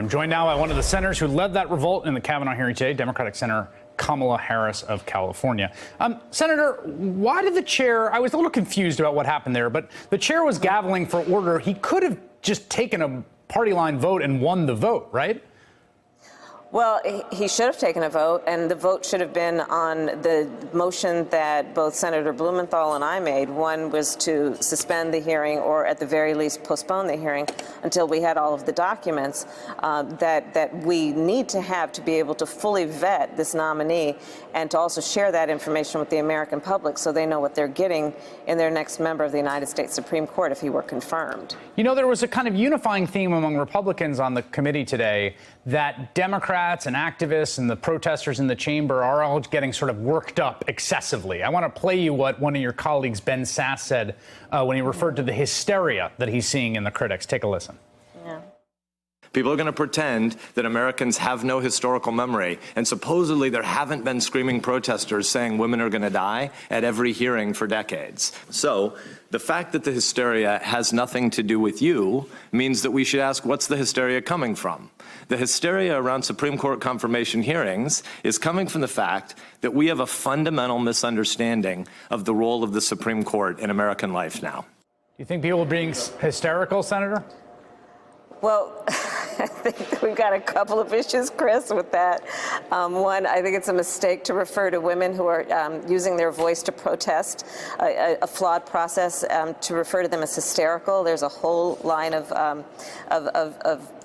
I'm joined now by one of the senators who led that revolt in the Kavanaugh hearing today, Democratic Senator Kamala Harris of California. Senator, why did the chair, I was a little confused about what happened there, but the chair was gaveling for order. He could have just taken a party line vote and won the vote, right? Well, he should have taken a vote, and the vote should have been on the motion that both Senator Blumenthal and I made. One was to suspend the hearing, or at the very least postpone the hearing until we had all of the documents that we need to have to be able to fully vet this nominee and to also share that information with the American public so they know what they're getting in their next member of the United States Supreme Court if he were confirmed. You know, there was a kind of unifying theme among Republicans on the committee today that Democrats and activists and the protesters in the chamber are all getting sort of worked up excessively. I want to play you what one of your colleagues, Ben Sasse, said when he referred to the hysteria that he's seeing in the critics. Take a listen. Yeah. People are going to pretend that Americans have no historical memory, and supposedly there haven't been screaming protesters saying women are going to die at every hearing for decades. So the fact that the hysteria has nothing to do with you means that we should ask, what's the hysteria coming from? The hysteria around Supreme Court confirmation hearings is coming from the fact that we have a fundamental misunderstanding of the role of the Supreme Court in American life now. Do you think people are being hysterical, Senator? Well, I think we've got a couple of issues, Chris, with that. One, I think it's a mistake to refer to women who are using their voice to protest, a flawed process, to refer to them as hysterical. There's a whole line of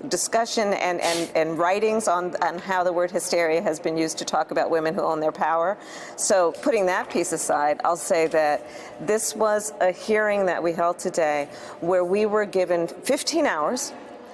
discussion and writings on how the word hysteria has been used to talk about women who own their power. So putting that piece aside, I'll say that this was a hearing that we held today where we were given 15 hours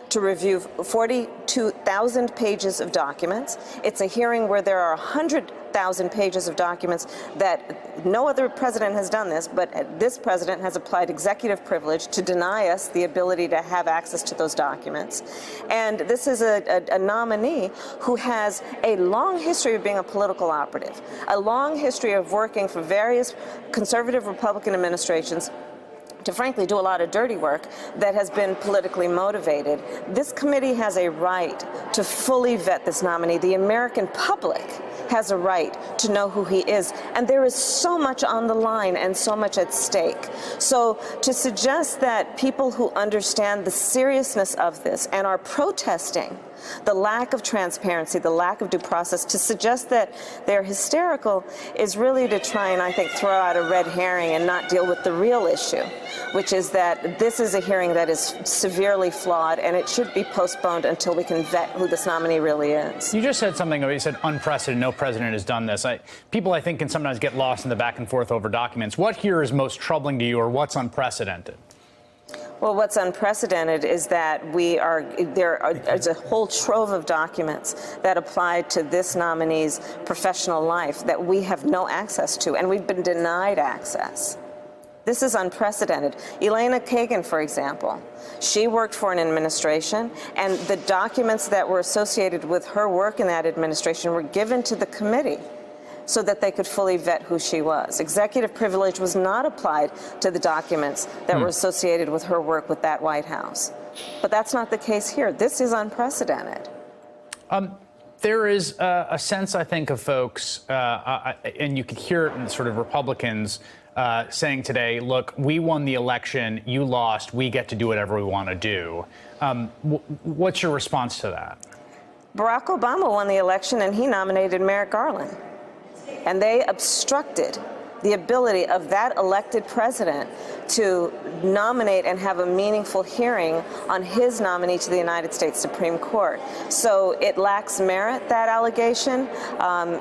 to review 42,000 pages of documents. It's a hearing where there are 100,000 pages of documents that no other president has done this, but this president has applied executive privilege to deny us the ability to have access to those documents. And this is a nominee who has a long history of being a political operative, a long history of working for various conservative Republican administrations to frankly do a lot of dirty work that has been politically motivated. This committee has a right to fully vet this nominee. The American public has a right to know who he is. And there is so much on the line and so much at stake. So to suggest that people who understand the seriousness of this and are protesting the lack of transparency, the lack of due process, to suggest that they're hysterical is really to try and, I think, throw out a red herring and not deal with the real issue, which is that this is a hearing that is severely flawed and it should be postponed until we can vet who this nominee really is. You just said something, you said unprecedented, no president has done this. People, I think, can sometimes get lost in the back and forth over documents. What here is most troubling to you, or what's unprecedented? Well, what's unprecedented is that there's a whole trove of documents that apply to this nominee's professional life that we have no access to, and we've been denied access. This is unprecedented. Elena Kagan, for example, she worked for an administration, and the documents that were associated with her work in that administration were given to the committee so that they could fully vet who she was. Executive privilege was not applied to the documents that were associated with her work with that White House. But that's not the case here. This is unprecedented. There is a sense, I think, of folks, and you could hear it in sort of Republicans saying today, look, we won the election, you lost, we get to do whatever we want to do. What's your response to that? Barack Obama won the election and he nominated Merrick Garland. And they obstructed the ability of that elected president to nominate and have a meaningful hearing on his nominee to the United States Supreme Court. So it lacks merit, that allegation.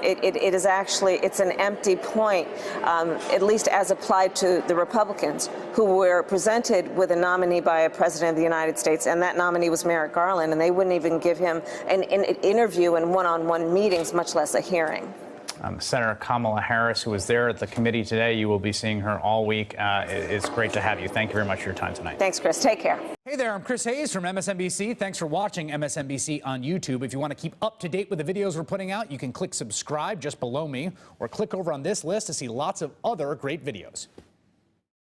It is actually, it's an empty point, at least as applied to the Republicans, who were presented with a nominee by a president of the United States, and that nominee was Merrick Garland, and they wouldn't even give him an interview and one-on-one meetings, much less a hearing. Senator Kamala Harris, who was there at the committee today. You will be seeing her all week. It's great to have you. Thank you very much for your time tonight. Thanks, Chris. Take care. Hey there, I'm Chris Hayes from MSNBC. Thanks for watching MSNBC on YouTube. If you want to keep up to date with the videos we're putting out, you can click subscribe just below me, or click over on this list to see lots of other great videos.